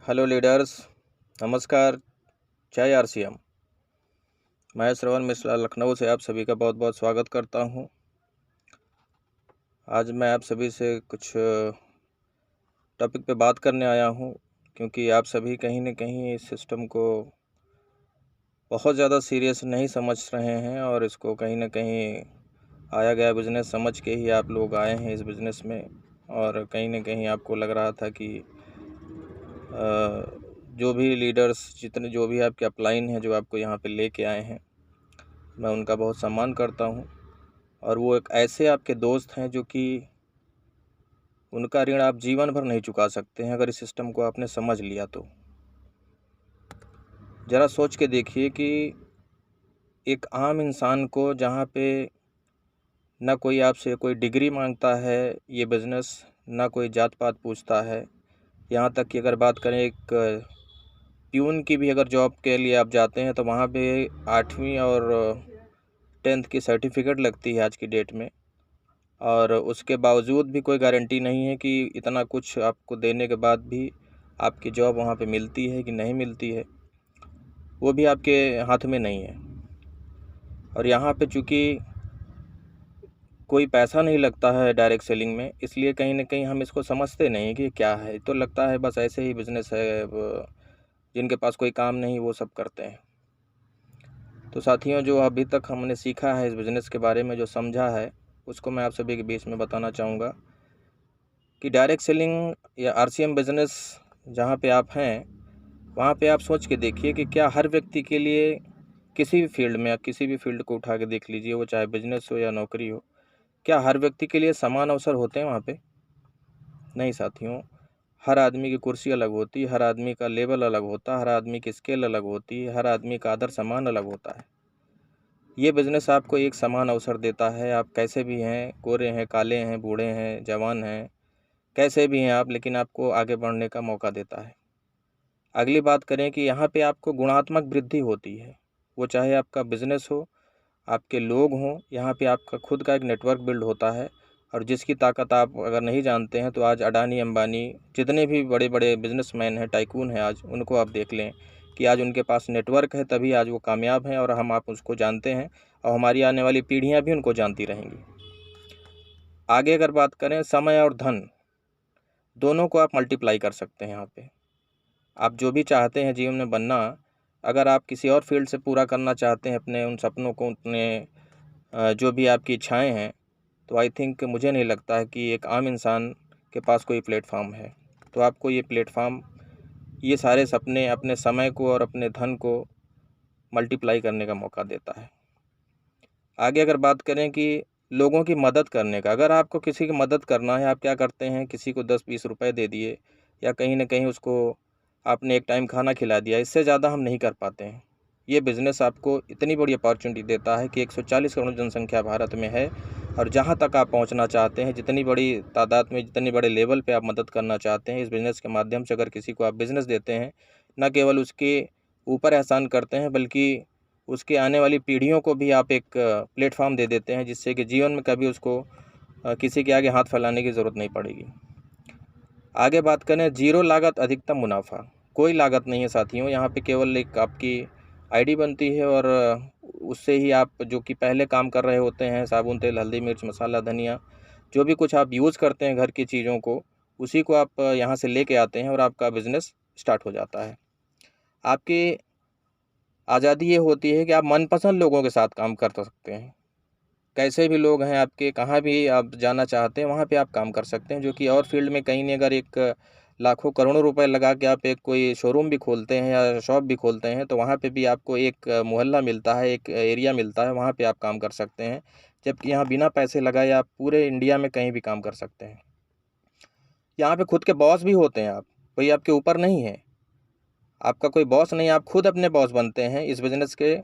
Hello leaders, नमस्कार। जय RCM. मैं श्रवण मिश्रा लखनऊ से आप सभी का बहुत बहुत स्वागत करता हूं। आज मैं आप सभी से कुछ टॉपिक पे बात करने आया हूं, क्योंकि आप सभी कहीं न कहीं इस सिस्टम को बहुत ज़्यादा सीरियस नहीं समझ रहे हैं और इसको कहीं न कहीं आया गया बिज़नेस समझ के ही आप लोग आए हैं इस बिज़नेस में। और कहीं न कहीं आपको लग रहा था कि जो भी लीडर्स जितने जो भी आपके अपलाइन हैं जो आपको यहाँ पे लेके आए हैं, मैं उनका बहुत सम्मान करता हूँ। और वो एक ऐसे आपके दोस्त हैं जो कि उनका ऋण आप जीवन भर नहीं चुका सकते हैं अगर इस सिस्टम को आपने समझ लिया तो। ज़रा सोच के देखिए कि एक आम इंसान को जहाँ पे ना कोई आपसे कोई डिग्री मांगता है ये बिज़नेस, ना कोई जात पात पूछता है। यहाँ तक कि अगर बात करें एक प्यून की भी अगर जॉब के लिए आप जाते हैं तो वहाँ पे 8वीं और 10th की सर्टिफिकेट लगती है आज की डेट में। और उसके बावजूद भी कोई गारंटी नहीं है कि इतना कुछ आपको देने के बाद भी आपकी जॉब वहाँ पे मिलती है कि नहीं मिलती है, वो भी आपके हाथ में नहीं है। और यहाँ पे चूँकि कोई पैसा नहीं लगता है डायरेक्ट सेलिंग में, इसलिए कहीं न कहीं हम इसको समझते नहीं कि क्या है। तो लगता है बस ऐसे ही बिज़नेस है, जिनके पास कोई काम नहीं वो सब करते हैं। तो साथियों, जो अभी तक हमने सीखा है इस बिज़नेस के बारे में, जो समझा है, उसको मैं आप सभी के बीच में बताना चाहूँगा कि डायरेक्ट सेलिंग या आरसीएम बिज़नेस जहाँ पे आप हैं, वहाँ पे आप सोच के देखिए कि क्या हर व्यक्ति के लिए किसी भी फील्ड में, आप किसी भी फील्ड को उठा के देख लीजिए, वो चाहे बिज़नेस हो या नौकरी हो, क्या हर व्यक्ति के लिए समान अवसर होते हैं वहाँ पे? नहीं साथियों, हर आदमी की कुर्सी अलग होती है, हर आदमी का लेवल अलग होता है, हर आदमी की स्केल अलग होती है, हर आदमी का आदर सम्मान अलग होता है। ये बिज़नेस आपको एक समान अवसर देता है। आप कैसे भी हैं, गोरे हैं, काले हैं, बूढ़े हैं, जवान हैं, कैसे भी हैं आप, लेकिन आपको आगे बढ़ने का मौका देता है। अगली बात करें कि यहाँ पे आपको गुणात्मक वृद्धि होती है, वो चाहे आपका बिज़नेस हो, आपके लोग हों, यहाँ पे आपका खुद का एक नेटवर्क बिल्ड होता है। और जिसकी ताकत आप अगर नहीं जानते हैं तो आज अडानी अंबानी जितने भी बड़े बड़े बिजनेसमैन हैं, टाइकून हैं, आज उनको आप देख लें कि आज उनके पास नेटवर्क है, तभी आज वो कामयाब हैं और हम आप उसको जानते हैं और हमारी आने वाली पीढ़ियाँ भी उनको जानती रहेंगी। आगे अगर बात करें, समय और धन दोनों को आप मल्टीप्लाई कर सकते हैं। यहाँ पे आप जो भी चाहते हैं जीवन में बनना, अगर आप किसी और फील्ड से पूरा करना चाहते हैं अपने उन सपनों को, अपने जो भी आपकी इच्छाएं हैं, तो आई थिंक मुझे नहीं लगता है कि एक आम इंसान के पास कोई प्लेटफॉर्म है। तो आपको ये प्लेटफॉर्म, ये सारे सपने अपने समय को और अपने धन को मल्टीप्लाई करने का मौका देता है। आगे अगर बात करें कि लोगों की मदद करने का, अगर आपको किसी की मदद करना है, आप क्या करते हैं, किसी को 10-20 रुपए दे दिए या कहीं ना कहीं उसको आपने एक टाइम खाना खिला दिया, इससे ज़्यादा हम नहीं कर पाते हैं। ये बिज़नेस आपको इतनी बड़ी अपॉर्चुनिटी देता है कि 140 करोड़ जनसंख्या भारत में है, और जहाँ तक आप पहुँचना चाहते हैं, जितनी बड़ी तादाद में, जितनी बड़े लेवल पे आप मदद करना चाहते हैं, इस बिज़नेस के माध्यम से अगर किसी को आप बिज़नेस देते हैं, न केवल उसके ऊपर एहसान करते हैं, बल्कि उसके आने वाली पीढ़ियों को भी आप एक प्लेटफॉर्म दे देते हैं, जिससे कि जीवन में कभी उसको किसी के आगे हाथ फैलाने की ज़रूरत नहीं पड़ेगी। आगे बात करें, जीरो लागत अधिकतम मुनाफा। कोई लागत नहीं है साथियों, यहाँ पे केवल एक आपकी आईडी बनती है और उससे ही आप जो कि पहले काम कर रहे होते हैं, साबुन, तेल, हल्दी, मिर्च, मसाला, धनिया, जो भी कुछ आप यूज़ करते हैं घर की चीज़ों को, उसी को आप यहाँ से लेके आते हैं और आपका बिज़नेस स्टार्ट हो जाता है। आपकी आज़ादी ये होती है कि आप मनपसंद लोगों के साथ काम कर सकते हैं। कैसे भी लोग हैं आपके, कहाँ भी आप जाना चाहते हैं वहाँ पे आप काम कर सकते हैं, जो कि और फील्ड में कहीं नहीं। अगर एक लाखों करोड़ों रुपए लगा के आप एक कोई शोरूम भी खोलते हैं या शॉप भी खोलते हैं, तो वहाँ पे भी आपको एक मोहल्ला मिलता है, एक एरिया मिलता है, वहाँ पे आप काम कर सकते हैं। जबकि यहाँ बिना पैसे लगाए आप पूरे इंडिया में कहीं भी काम कर सकते हैं। यहाँ पे खुद के बॉस भी होते हैं आप, कोई आपके ऊपर नहीं है, आपका कोई बॉस नहीं, आप खुद अपने बॉस बनते हैं इस बिज़नेस के।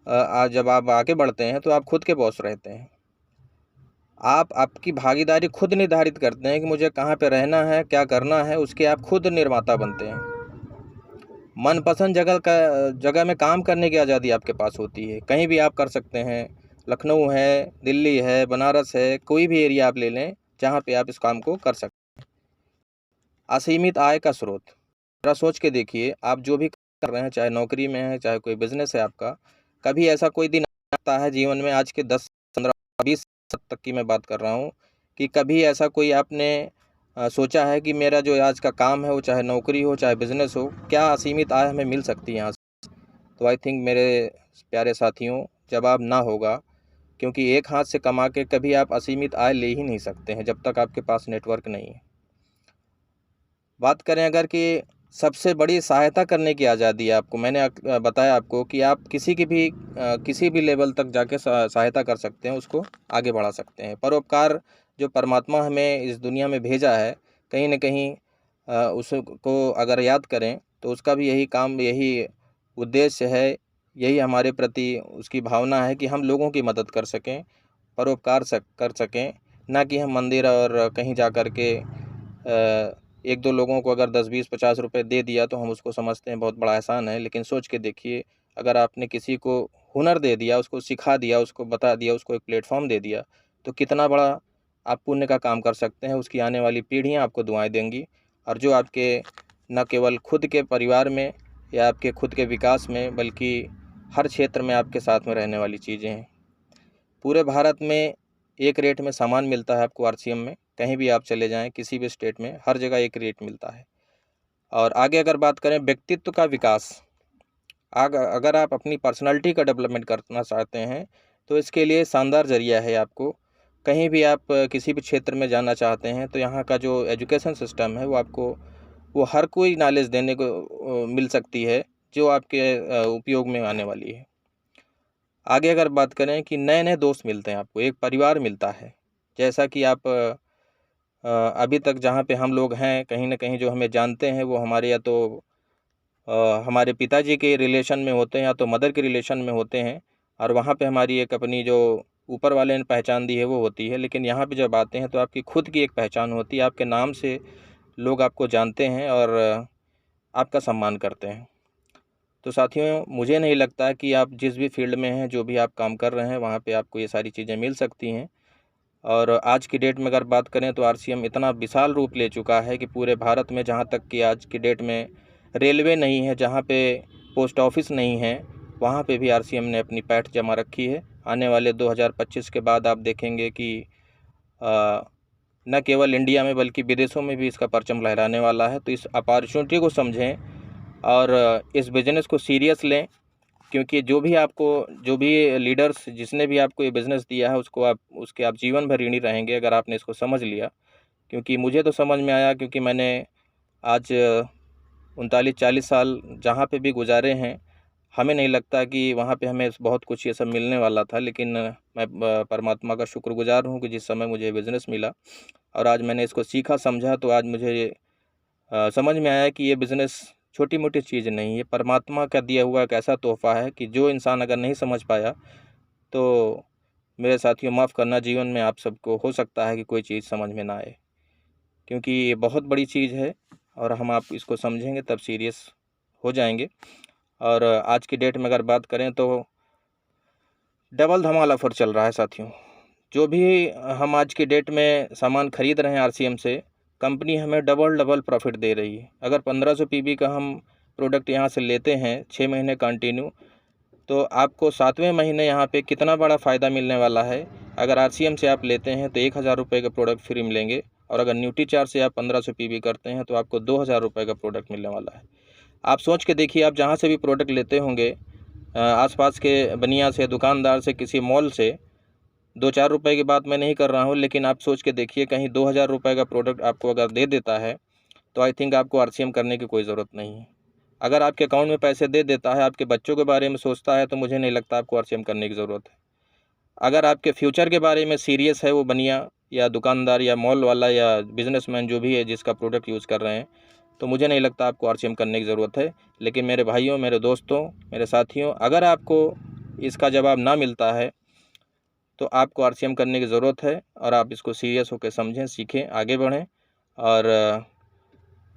आज जब आप आगे बढ़ते हैं तो आप खुद के बॉस रहते हैं। आप आपकी भागीदारी खुद निर्धारित करते हैं कि मुझे कहाँ पे रहना है, क्या करना है, उसके आप खुद निर्माता बनते हैं। मनपसंद जगह में काम करने की आज़ादी आपके पास होती है, कहीं भी आप कर सकते हैं। लखनऊ है, दिल्ली है, बनारस है, कोई भी एरिया आप ले लें जहाँ पे आप इस काम को कर सकते हैं। असीमित आय का स्रोत, ज़रा सोच के देखिए, आप जो भी कर रहे हैं, चाहे नौकरी में है, चाहे कोई बिज़नेस है आपका, कभी ऐसा कोई दिन आता है जीवन में, आज के 10, 15, 20 तक की मैं बात कर रहा हूँ, कि कभी ऐसा कोई आपने सोचा है कि मेरा जो आज का काम है, वो चाहे नौकरी हो, चाहे बिज़नेस हो, क्या असीमित आय हमें मिल सकती है यहाँ से? तो आई थिंक मेरे प्यारे साथियों, जवाब ना होगा, क्योंकि एक हाथ से कमा के कभी आप असीमित आय ले ही नहीं सकते हैं, जब तक आपके पास नेटवर्क नहीं है। बात करें अगर कि सबसे बड़ी सहायता करने की आज़ादी है आपको, मैंने बताया आपको कि आप किसी भी लेवल तक जाके सहायता कर सकते हैं, उसको आगे बढ़ा सकते हैं। परोपकार जो परमात्मा हमें इस दुनिया में भेजा है, कहीं न कहीं उसको अगर याद करें, तो उसका भी यही काम, यही उद्देश्य है, यही हमारे प्रति उसकी भावना है कि हम लोगों की मदद कर सकें, परोपकार कर सकें, ना कि हम मंदिर और कहीं जा कर के 1-2 लोगों को अगर 10, 20, 50 रुपए दे दिया तो हम उसको समझते हैं बहुत बड़ा एहसान है। लेकिन सोच के देखिए, अगर आपने किसी को हुनर दे दिया, उसको सिखा दिया, उसको बता दिया, उसको एक प्लेटफ़ॉर्म दे दिया, तो कितना बड़ा आप पुण्य का काम कर सकते हैं। उसकी आने वाली पीढ़ियाँ आपको दुआएँ देंगी, और जो आपके न केवल खुद के परिवार में या आपके खुद के विकास में, बल्कि हर क्षेत्र में आपके साथ में रहने वाली चीज़ें हैं। पूरे भारत में एक रेट में सामान मिलता है आपको आरसीएम में, कहीं भी आप चले जाएँ, किसी भी स्टेट में, हर जगह एक रेट मिलता है। और आगे अगर बात करें व्यक्तित्व का विकास, अगर आप अपनी पर्सनैलिटी का डेवलपमेंट करना चाहते हैं, तो इसके लिए शानदार ज़रिया है आपको। कहीं भी आप किसी भी क्षेत्र में जाना चाहते हैं, तो यहाँ का जो एजुकेशन सिस्टम है, वो हर कोई नॉलेज देने को मिल सकती है, जो आपके उपयोग में आने वाली है। आगे अगर बात करें कि नए-नए दोस्त मिलते हैं आपको, एक परिवार मिलता है। जैसा कि आप अभी तक जहाँ पे हम लोग हैं, कहीं न कहीं जो हमें जानते हैं, वो हमारे या तो हमारे पिताजी के रिलेशन में होते हैं, या तो मदर के रिलेशन में होते हैं, और वहाँ पे हमारी एक अपनी जो ऊपर वाले ने पहचान दी है, वो होती है। लेकिन यहाँ पे जब आते हैं, तो आपकी खुद की एक पहचान होती है, आपके नाम से लोग आपको जानते हैं और आपका सम्मान करते हैं। तो साथियों, मुझे नहीं लगता कि आप जिस भी फ़ील्ड में हैं, जो भी आप काम कर रहे हैं, वहाँ पे आपको ये सारी चीज़ें मिल सकती हैं। और आज की डेट में अगर बात करें, तो आरसीएम इतना विशाल रूप ले चुका है कि पूरे भारत में, जहाँ तक कि आज की डेट में रेलवे नहीं है, जहाँ पे पोस्ट ऑफिस नहीं है, वहाँ पे भी आरसीएम ने अपनी पैठ जमा रखी है। आने वाले 2025 के बाद आप देखेंगे कि न केवल इंडिया में, बल्कि विदेशों में भी इसका परचम लहराने वाला है। तो इस अपॉर्चुनिटी को समझें और इस बिज़नेस को सीरियस लें, क्योंकि जो भी लीडर्स, जिसने भी आपको ये बिज़नेस दिया है, उसके आप जीवन भर ऋणी रहेंगे, अगर आपने इसको समझ लिया। क्योंकि मुझे तो समझ में आया, क्योंकि मैंने आज 39-40 साल जहाँ पे भी गुजारे हैं, हमें नहीं लगता कि वहाँ पे हमें बहुत कुछ ये सब मिलने वाला था। लेकिन मैं परमात्मा का शुक्रगुज़ार हूँ कि जिस समय मुझे बिज़नेस मिला और आज मैंने इसको सीखा, समझा, तो आज मुझे समझ में आया कि ये बिज़नेस छोटी-मोटी चीज़ नहीं है, ये परमात्मा का दिया हुआ एक ऐसा तोहफ़ा है कि जो इंसान अगर नहीं समझ पाया, तो मेरे साथियों, माफ़ करना, जीवन में आप सबको हो सकता है कि कोई चीज़ समझ में ना आए, क्योंकि ये बहुत बड़ी चीज़ है, और आप इसको समझेंगे तब सीरियस हो जाएंगे। और आज की डेट में अगर बात करें, तो डबल धमाल ऑफ़र चल रहा है साथियों। जो भी हम आज की डेट में सामान खरीद रहे हैं आरसीएम से, कंपनी हमें डबल प्रॉफिट दे रही है। अगर 1500 पीबी का हम प्रोडक्ट यहाँ से लेते हैं 6 महीने कंटिन्यू, तो आपको 7वें महीने यहाँ पे कितना बड़ा फ़ायदा मिलने वाला है। अगर आरसीएम से आप लेते हैं, तो 1000 रुपये का प्रोडक्ट फ्री मिलेंगे, और अगर न्यूट्रीचार्ज से आप 1500 पीबी करते हैं, तो आपको 2000 रुपये का प्रोडक्ट मिलने वाला है। आप सोच के देखिए, आप जहाँ से भी प्रोडक्ट लेते होंगे, आसपास के बनिया से, दुकानदार से, किसी मॉल से, 2-4 रुपए की बात मैं नहीं कर रहा हूँ, लेकिन आप सोच के देखिए, कहीं 2000 रुपए का प्रोडक्ट आपको अगर दे देता है, तो आई थिंक आपको आरसीएम करने की कोई ज़रूरत नहीं है। अगर आपके अकाउंट में पैसे दे देता है, आपके बच्चों के बारे में सोचता है, तो मुझे नहीं लगता आपको आरसीएम करने की ज़रूरत है। अगर आपके फ्यूचर के बारे में सीरियस है वो बनिया या दुकानदार या मॉल वाला या बिजनेसमैन, जो भी है जिसका प्रोडक्ट यूज़ कर रहे हैं, तो मुझे नहीं लगता आपको आरसीएम करने की ज़रूरत है। लेकिन मेरे भाइयों, मेरे दोस्तों, मेरे साथियों, अगर आपको इसका जवाब ना मिलता है, तो आपको आरसीएम करने की ज़रूरत है, और आप इसको सीरियस होकर समझें, सीखें, आगे बढ़ें। और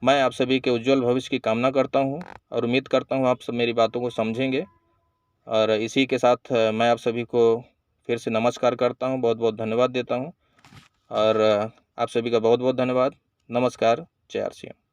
मैं आप सभी के उज्जवल भविष्य की कामना करता हूँ, और उम्मीद करता हूँ आप सब मेरी बातों को समझेंगे। और इसी के साथ मैं आप सभी को फिर से नमस्कार करता हूँ, बहुत बहुत धन्यवाद देता हूँ, और आप सभी का बहुत बहुत धन्यवाद। नमस्कार। जय आरसीएम।